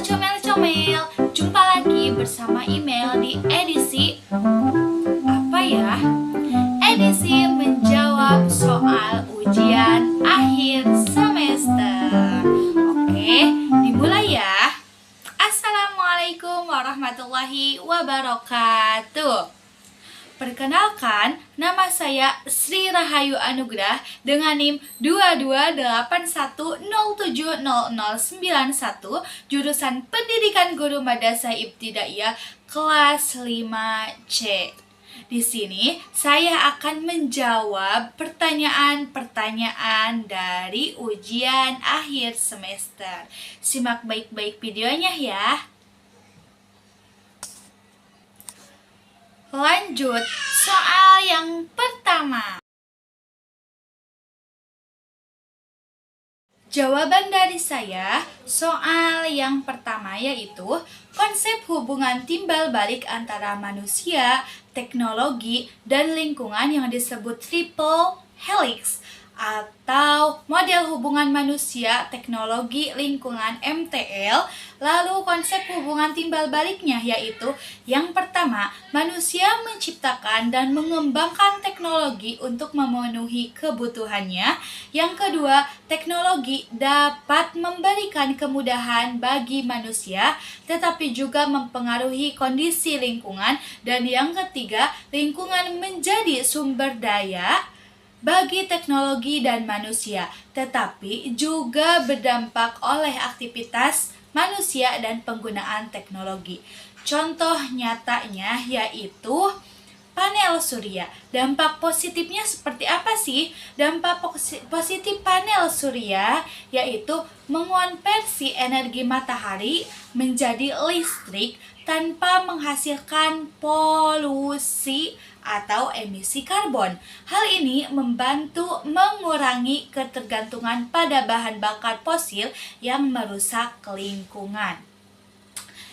comel-comel, jumpa lagi bersama Email di edisi Edisi menjawab soal ujian akhir semester. Oke, dimulai ya. Assalamualaikum warahmatullahi wabarakatuh. Perkenalkan, nama saya Sri Rahayu Anugrah dengan NIM 2281070091, jurusan Pendidikan Guru Madrasah Ibtidaiyah kelas 5C. Di sini saya akan menjawab pertanyaan-pertanyaan dari ujian akhir semester. Simak baik-baik videonya ya. Lanjut, soal yang pertama. Jawaban dari saya, soal yang pertama yaitu konsep hubungan timbal balik antara manusia, teknologi, dan lingkungan yang disebut triple helix atau model hubungan manusia, teknologi, lingkungan MTL. Lalu konsep hubungan timbal baliknya yaitu yang pertama, manusia menciptakan dan mengembangkan teknologi untuk memenuhi kebutuhannya. Yang kedua, teknologi dapat memberikan kemudahan bagi manusia tetapi juga mempengaruhi kondisi lingkungan. Dan yang ketiga, lingkungan menjadi sumber daya bagi teknologi dan manusia, tetapi juga berdampak oleh aktivitas manusia dan penggunaan teknologi. Contoh nyatanya yaitu panel surya. Dampak positifnya seperti apa sih? Dampak positif panel surya yaitu mengonversi energi matahari menjadi listrik tanpa menghasilkan polusi atau emisi karbon. Hal ini membantu mengurangi ketergantungan pada bahan bakar fosil yang merusak lingkungan.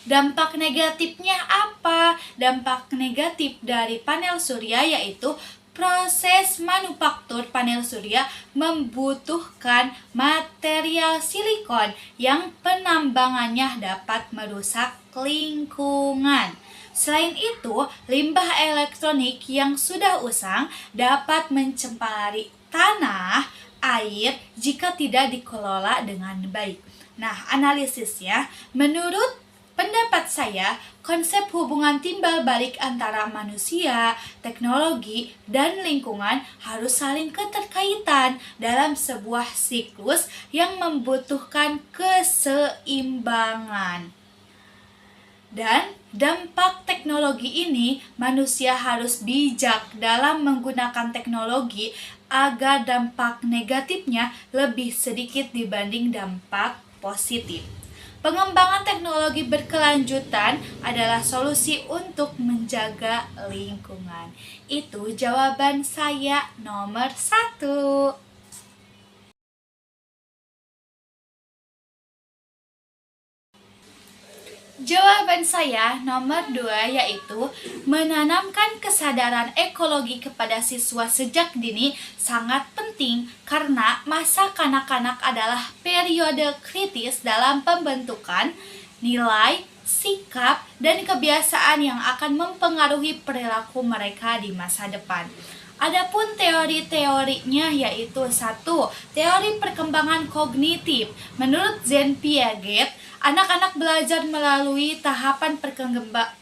Dampak negatifnya apa? Dampak negatif dari panel surya yaitu proses manufaktur panel surya membutuhkan material silikon yang penambangannya dapat merusak lingkungan. Selain itu, limbah elektronik yang sudah usang dapat mencemari tanah, air jika tidak dikelola dengan baik. Nah, analisisnya, menurut pendapat saya, konsep hubungan timbal balik antara manusia, teknologi, dan lingkungan harus saling keterkaitan dalam sebuah siklus yang membutuhkan keseimbangan. Dan dampak teknologi ini, manusia harus bijak dalam menggunakan teknologi agar dampak negatifnya lebih sedikit dibanding dampak positif. Pengembangan teknologi berkelanjutan adalah solusi untuk menjaga lingkungan. Itu jawaban saya nomor 1. Jawaban saya nomor 2 yaitu menanamkan kesadaran ekologi kepada siswa sejak dini sangat penting karena masa kanak-kanak adalah periode kritis dalam pembentukan nilai, sikap, dan kebiasaan yang akan mempengaruhi perilaku mereka di masa depan. Adapun teori-teorinya yaitu 1. Teori perkembangan kognitif. Menurut Jean Piaget, anak-anak belajar melalui tahapan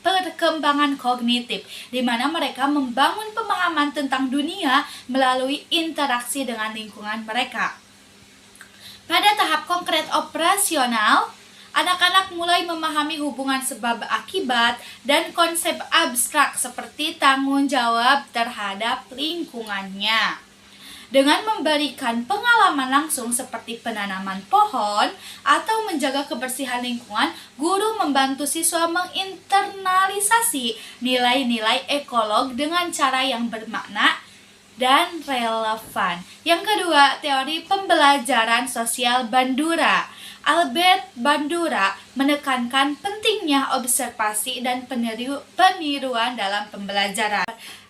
perkembangan kognitif, di mana mereka membangun pemahaman tentang dunia melalui interaksi dengan lingkungan mereka. Pada tahap konkret operasional, anak-anak mulai memahami hubungan sebab akibat dan konsep abstrak seperti tanggung jawab terhadap lingkungannya. Dengan memberikan pengalaman langsung seperti penanaman pohon atau menjaga kebersihan lingkungan, guru membantu siswa menginternalisasi nilai-nilai ekolog dengan cara yang bermakna dan relevan. Yang kedua, teori pembelajaran sosial Bandura. Albert Bandura menekankan pentingnya observasi dan peniruan dalam pembelajaran.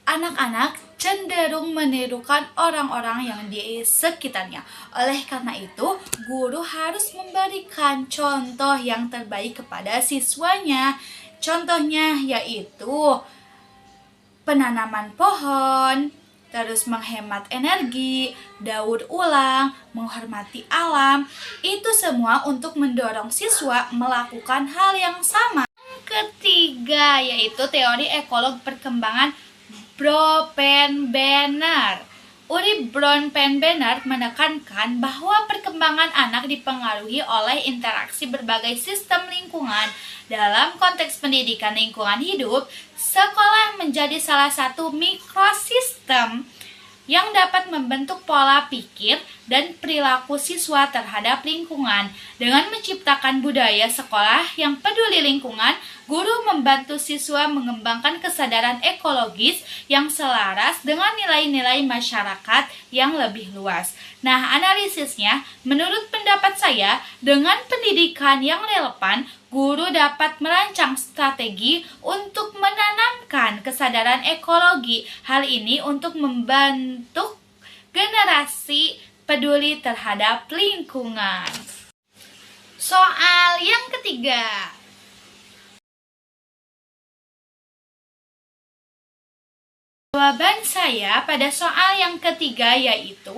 Anak-anak cenderung menirukan orang-orang yang di sekitarnya. Oleh karena itu, guru harus memberikan contoh yang terbaik kepada siswanya. Contohnya yaitu penanaman pohon, terus menghemat energi, daur ulang, menghormati alam. Itu semua untuk mendorong siswa melakukan hal yang sama. Ketiga yaitu teori ekolog perkembangan Bronfenbrenner. Uri Bronfenbrenner menekankan bahwa perkembangan anak dipengaruhi oleh interaksi berbagai sistem lingkungan. Dalam konteks pendidikan lingkungan hidup, sekolah menjadi salah satu mikrosistem yang dapat membentuk pola pikir dan perilaku siswa terhadap lingkungan. Dengan menciptakan budaya sekolah yang peduli lingkungan, guru membantu siswa mengembangkan kesadaran ekologis yang selaras dengan nilai-nilai masyarakat yang lebih luas. Nah, analisisnya, menurut pendapat saya, dengan pendidikan yang relevan, guru dapat merancang strategi untuk menanamkan kesadaran ekologi. Hal ini untuk membentuk generasi peduli terhadap lingkungan. Soal yang ketiga. Jawaban saya pada soal yang ketiga yaitu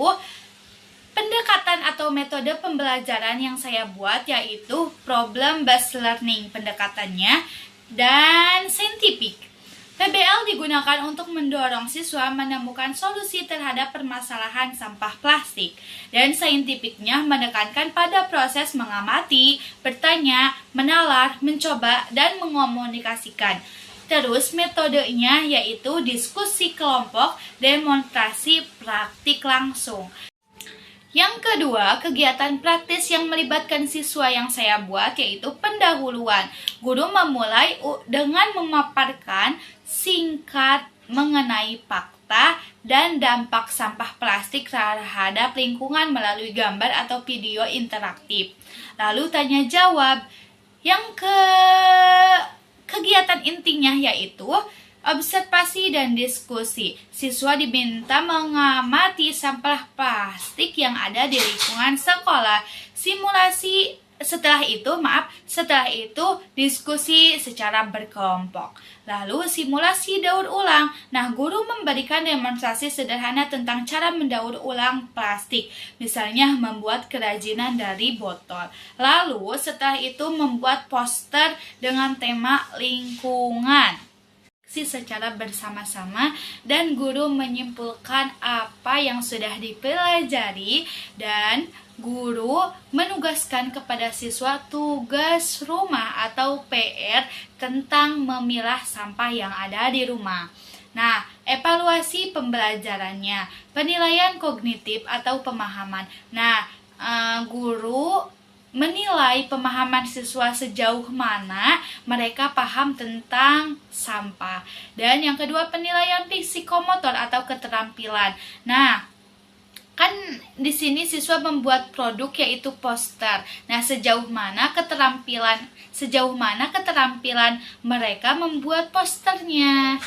pendekatan atau metode pembelajaran yang saya buat yaitu problem based learning pendekatannya dan scientific. PBL digunakan untuk mendorong siswa menemukan solusi terhadap permasalahan sampah plastik, dan saintifiknya menekankan pada proses mengamati, bertanya, menalar, mencoba, dan mengomunikasikan. Terus metodenya yaitu diskusi kelompok, demonstrasi, praktik langsung. Yang kedua, kegiatan praktis yang melibatkan siswa yang saya buat yaitu pendahuluan. Guru memulai dengan memaparkan singkat mengenai fakta dan dampak sampah plastik terhadap lingkungan melalui gambar atau video interaktif. Lalu tanya jawab. Yang kegiatan intinya yaitu observasi dan diskusi. Siswa diminta mengamati sampah plastik yang ada di lingkungan sekolah. Setelah itu diskusi secara berkelompok. Lalu simulasi daur ulang. Nah, guru memberikan demonstrasi sederhana tentang cara mendaur ulang plastik. Misalnya membuat kerajinan dari botol. Lalu setelah itu membuat poster dengan tema lingkungan secara bersama-sama, dan guru menyimpulkan apa yang sudah dipelajari, dan guru menugaskan kepada siswa tugas rumah atau PR tentang memilah sampah yang ada di rumah. Nah, evaluasi pembelajarannya, penilaian kognitif atau pemahaman. Nah, guru menilai pemahaman siswa sejauh mana mereka paham tentang sampah. Dan yang kedua, penilaian psikomotor atau keterampilan. Nah, kan di sini siswa membuat produk yaitu poster. Nah, sejauh mana keterampilan mereka membuat posternya.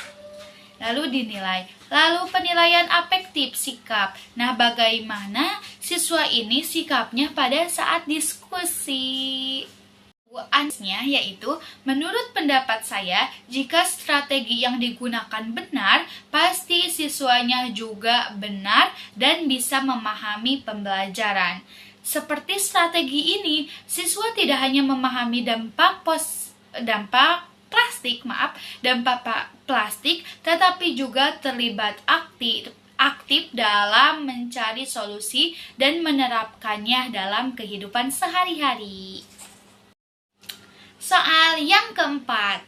Lalu dinilai. Lalu penilaian afektif, sikap. Nah, bagaimana siswa ini sikapnya pada saat diskusi? Ansnya yaitu, menurut pendapat saya, jika strategi yang digunakan benar, pasti siswanya juga benar dan bisa memahami pembelajaran. Seperti strategi ini, siswa tidak hanya memahami dampak plastik, tetapi juga terlibat aktif dalam mencari solusi dan menerapkannya dalam kehidupan sehari-hari. Soal yang keempat.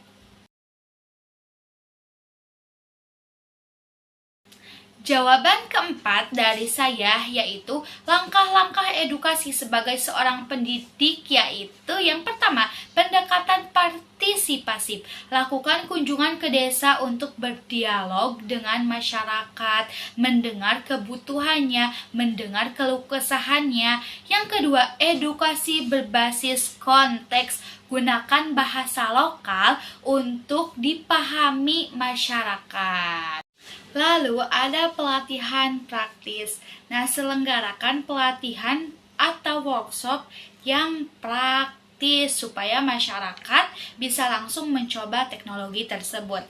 Jawaban keempat dari saya yaitu langkah-langkah edukasi sebagai seorang pendidik, yaitu yang pertama, pendekatan partisipasi partisipasi. Lakukan kunjungan ke desa untuk berdialog dengan masyarakat, mendengar kebutuhannya, mendengar keluh kesahnya. Yang kedua, edukasi berbasis konteks. Gunakan bahasa lokal untuk dipahami masyarakat. Lalu ada pelatihan praktis. Nah, selenggarakan pelatihan atau workshop yang praktis supaya masyarakat bisa langsung mencoba teknologi tersebut.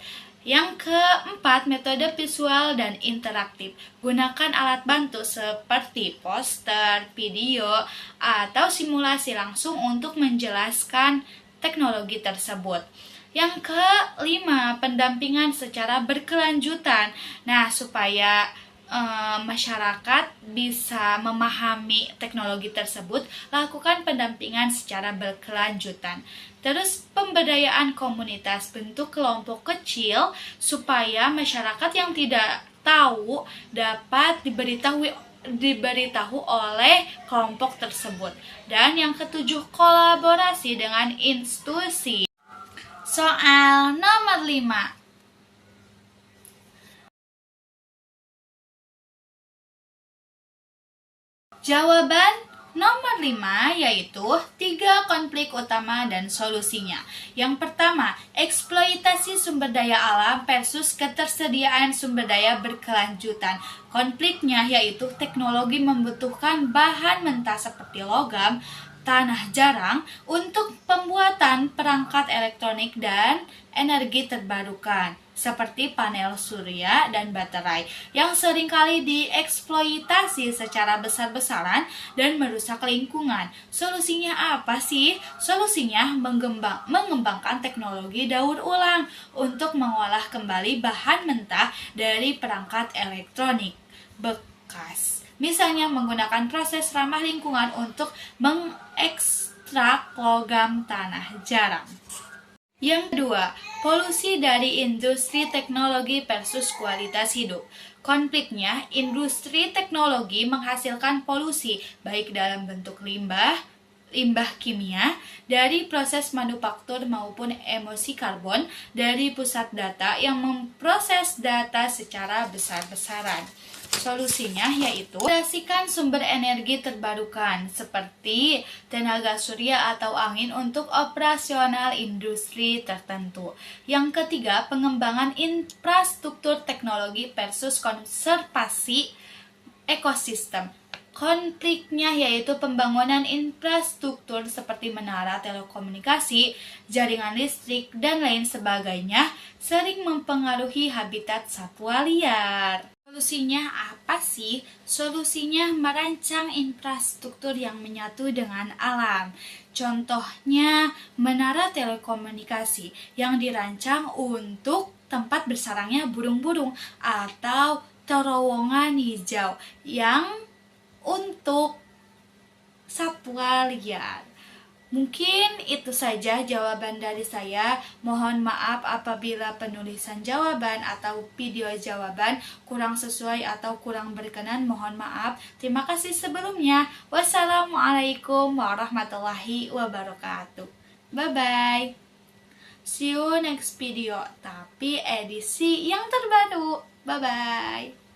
Yang keempat, metode visual dan interaktif. Gunakan alat bantu seperti poster, video, atau simulasi langsung untuk menjelaskan teknologi tersebut. Yang kelima, pendampingan secara berkelanjutan. Nah, supaya masyarakat bisa memahami teknologi tersebut, lakukan pendampingan secara berkelanjutan. Terus pemberdayaan komunitas, bentuk kelompok kecil supaya masyarakat yang tidak tahu dapat diberitahu oleh kelompok tersebut. Dan yang ketujuh, kolaborasi dengan institusi. Soal nomor 5. Jawaban nomor 5 yaitu 3 konflik utama dan solusinya. Yang pertama, eksploitasi sumber daya alam versus ketersediaan sumber daya berkelanjutan. Konfliknya yaitu teknologi membutuhkan bahan mentah seperti logam, tanah jarang untuk pembuatan perangkat elektronik dan energi terbarukan seperti panel surya dan baterai yang seringkali dieksploitasi secara besar-besaran dan merusak lingkungan. Solusinya apa sih? Solusinya mengembangkan teknologi daur ulang untuk mengolah kembali bahan mentah dari perangkat elektronik bekas. Misalnya menggunakan proses ramah lingkungan untuk mengekstrak logam tanah jarang. Yang kedua, polusi dari industri teknologi versus kualitas hidup. Konfliknya, industri teknologi menghasilkan polusi baik dalam bentuk limbah kimia dari proses manufaktur maupun emisi karbon dari pusat data yang memproses data secara besar-besaran. Solusinya yaitu menggunakan sumber energi terbarukan seperti tenaga surya atau angin untuk operasional industri tertentu. Yang ketiga, pengembangan infrastruktur teknologi versus konservasi ekosistem. Konfliknya yaitu pembangunan infrastruktur seperti menara telekomunikasi, jaringan listrik, dan lain sebagainya sering mempengaruhi habitat satwa liar. Solusinya apa sih? Solusinya merancang infrastruktur yang menyatu dengan alam. Contohnya menara telekomunikasi yang dirancang untuk tempat bersarangnya burung-burung atau terowongan hijau yang untuk satwa liar. Mungkin itu saja jawaban dari saya. Mohon maaf apabila penulisan jawaban atau video jawaban kurang sesuai atau kurang berkenan. Mohon maaf. Terima kasih sebelumnya. Wassalamualaikum warahmatullahi wabarakatuh. Bye-bye. See you next video, tapi edisi yang terbaru. Bye-bye.